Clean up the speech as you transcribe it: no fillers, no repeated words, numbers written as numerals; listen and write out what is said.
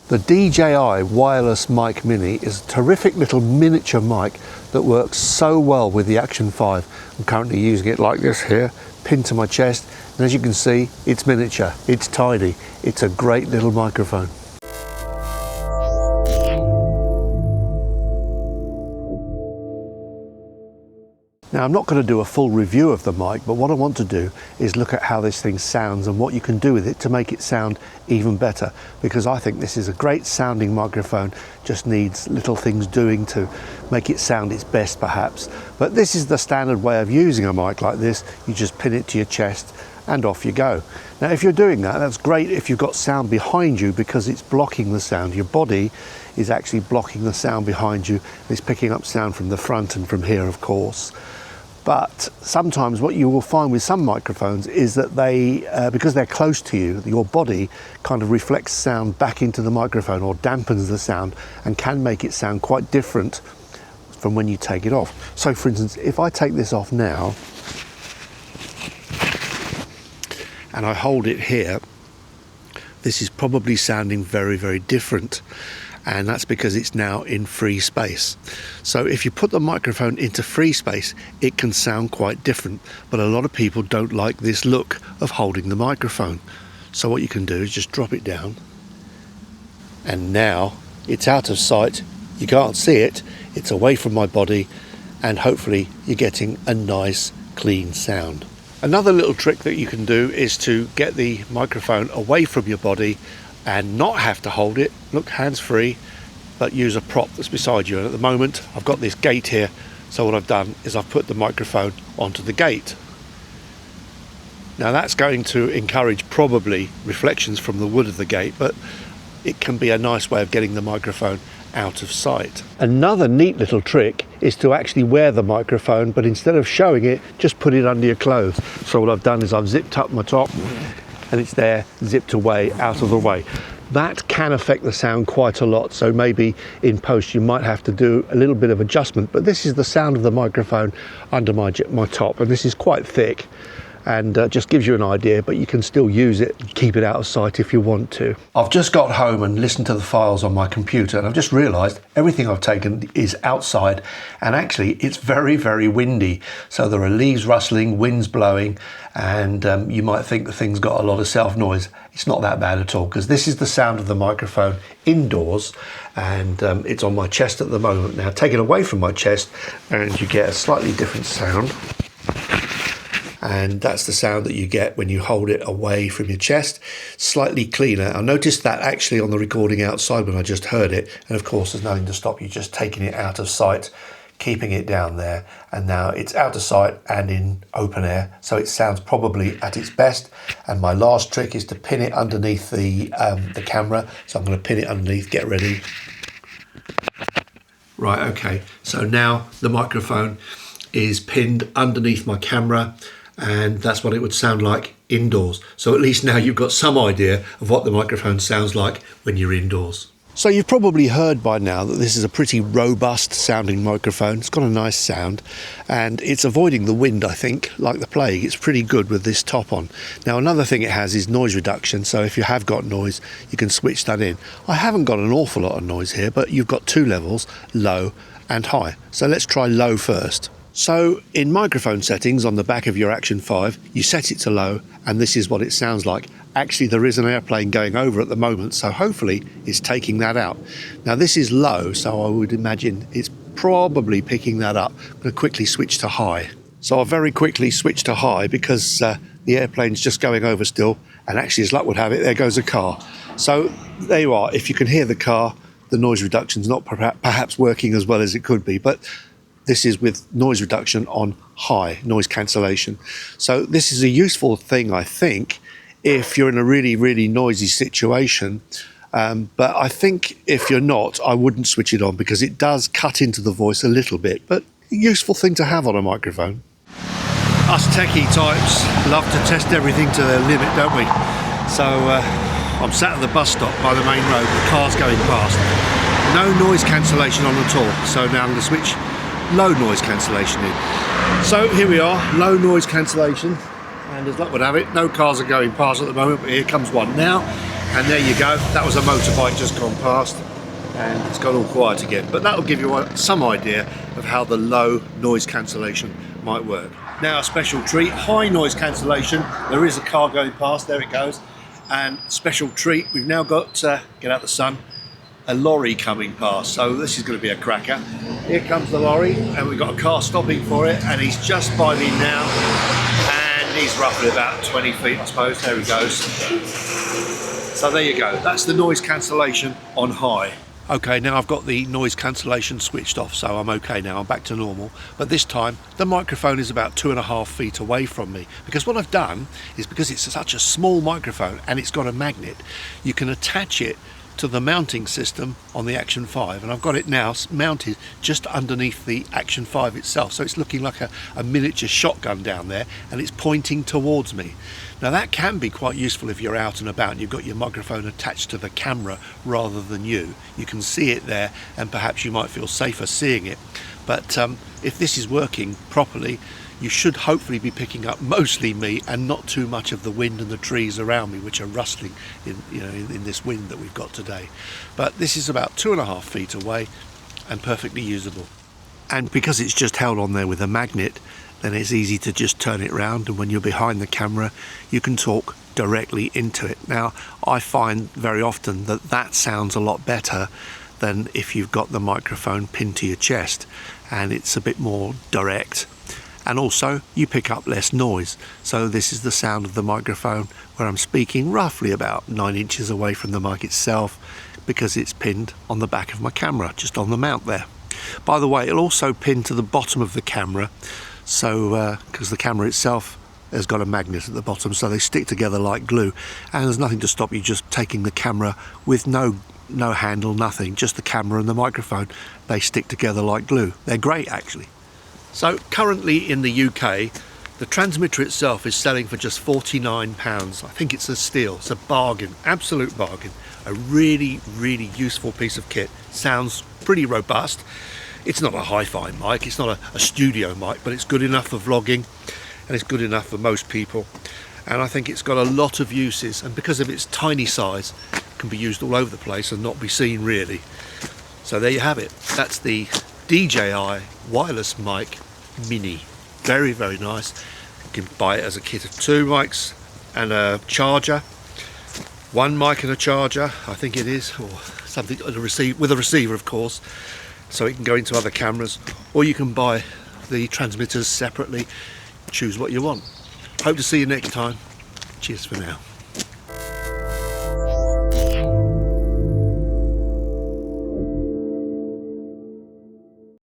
The DJI Wireless Mic Mini is a terrific little miniature mic that works so well with the Action 5. I'm currently using it like this here, pinned to my chest, and as you can see, it's miniature, it's tiny, it's a great little microphone. Now, I'm not going to do a full review of the mic, but what I want to do is look at how this thing sounds and what you can do with it to make it sound even better, because I think this is a great sounding microphone, just needs little things doing to make it sound its best perhaps. But this is the standard way of using a mic like this. You just pin it to your chest and off you go. Now, if you're doing that, that's great if you've got sound behind you because it's blocking the sound. Your body is actually blocking the sound behind you. It's picking up sound from the front and from here, of course. But sometimes what you will find with some microphones is that they, because they're close to you, your body kind of reflects sound back into the microphone or dampens the sound and can make it sound quite different from when you take it off. So for instance, if I take this off now and I hold it here, this is probably sounding very, very different. And that's because it's now in free space. So if you put the microphone into free space, it can sound quite different. But a lot of people don't like this look of holding the microphone. So what you can do is just drop it down. And now it's out of sight. You can't see it. It's away from my body. And hopefully you're getting a nice, clean sound. Another little trick that you can do is to get the microphone away from your body and not have to hold it. Look, hands-free, but use a prop that's beside you. And at the moment, I've got this gate here. So what I've done is I've put the microphone onto the gate. Now that's going to encourage probably reflections from the wood of the gate, but it can be a nice way of getting the microphone out of sight. Another neat little trick is to actually wear the microphone, but instead of showing it, just put it under your clothes. So what I've done is I've zipped up my top, and it's there, zipped away, out of the way. That can affect the sound quite a lot, so maybe in post you might have to do a little bit of adjustment, but this is the sound of the microphone under my top, and this is quite thick and just gives you an idea, but you can still use it, keep it out of sight if you want to. I've just got home and listened to the files on my computer, and I've just realised everything I've taken is outside, and actually it's very, very windy. So there are leaves rustling, winds blowing, and you might think the thing's got a lot of self-noise. It's not that bad at all, because this is the sound of the microphone indoors, and it's on my chest at the moment. Now take it away from my chest and you get a slightly different sound. And that's the sound that you get when you hold it away from your chest, slightly cleaner. I noticed that actually on the recording outside when I just heard it, and of course there's nothing to stop you just taking it out of sight, keeping it down there, and now it's out of sight and in open air, so it sounds probably at its best. And my last trick is to pin it underneath the camera, so I'm going to pin it underneath. Get ready. Right, okay, so now the microphone is pinned underneath my camera, and that's what it would sound like indoors. So at least now you've got some idea of what the microphone sounds like when you're indoors. So you've probably heard by now that this is a pretty robust sounding microphone. It's got a nice sound and it's avoiding the wind, I think, like the plague. It's pretty good with this top on. Now another thing it has is noise reduction, so if you have got noise you can switch that in. I haven't got an awful lot of noise here, but you've got two levels, low and high. So let's try low first. So in microphone settings on the back of your Action 5, you set it to low and this is what it sounds like. Actually, there is an airplane going over at the moment, so hopefully it's taking that out. Now this is low, so I would imagine it's probably picking that up. I'm going to quickly switch to high. So I'll very quickly switch to high because the airplane's just going over still, and actually as luck would have it, there goes a car. So there you are. If you can hear the car, the noise reduction's not perhaps working as well as it could be, but this is with noise reduction on high, noise cancellation. So this is a useful thing, I think, if you're in a really, really noisy situation. But I think if you're not, I wouldn't switch it on because it does cut into the voice a little bit, but a useful thing to have on a microphone. Us techie types love to test everything to their limit, don't we? So I'm sat at the bus stop by the main road, the car's going past. No noise cancellation on at all. So now I'm going to switch low noise cancellation in. So here we are, low noise cancellation, and as luck would have it, no cars are going past at the moment, but here comes one now. And there you go, that was a motorbike just gone past, and it's gone all quiet again. But that'll give you some idea of how the low noise cancellation might work. Now a special treat, high noise cancellation. There is a car going past, there it goes. And special treat, we've now got, get out the sun, a lorry coming past. So this is going to be a cracker. Here comes the lorry, and we've got a car stopping for it, and he's just by me now. And he's roughly about 20 feet, I suppose. There he goes. So there you go, that's the noise cancellation on high. Okay, now I've got the noise cancellation switched off, so I'm okay now, I'm back to normal. But this time, the microphone is about 2.5 feet away from me. Because what I've done is, because it's such a small microphone and it's got a magnet, you can attach it to the mounting system on the Action 5, and I've got it now mounted just underneath the Action 5 itself, so it's looking like a miniature shotgun down there, and it's pointing towards me. Now that can be quite useful if you're out and about and you've got your microphone attached to the camera rather than you. You can see it there, and perhaps you might feel safer seeing it. But if this is working properly, you should hopefully be picking up mostly me and not too much of the wind and the trees around me, which are rustling in this wind that we've got today. But this is about 2.5 feet away and perfectly usable. And because it's just held on there with a magnet, then it's easy to just turn it around, and when you're behind the camera you can talk directly into it. Now I find very often that sounds a lot better than if you've got the microphone pinned to your chest, and it's a bit more direct. And also you pick up less noise. So this is the sound of the microphone where I'm speaking roughly about 9 inches away from the mic itself, because it's pinned on the back of my camera, just on the mount there. By the way, it'll also pin to the bottom of the camera, so because the camera itself has got a magnet at the bottom, so they stick together like glue, and there's nothing to stop you just taking the camera with no handle, nothing, just the camera and the microphone. They stick together like glue. They're great actually. So currently in the UK, the transmitter itself is selling for just £49. I think it's a steal, it's a bargain, absolute bargain. A really, really useful piece of kit. Sounds pretty robust. It's not a hi-fi mic, it's not a studio mic, but it's good enough for vlogging, and it's good enough for most people. And I think it's got a lot of uses, and because of its tiny size, it can be used all over the place and not be seen really. So there you have it. That's the DJI Wireless Mic Mini. Very, very nice. You can buy it as a kit of 2 mics and a charger. 1 mic and a charger, I think it is, or something with a receiver of course, so it can go into other cameras, or you can buy the transmitters separately. Choose what you want. Hope to see you next time. Cheers for now.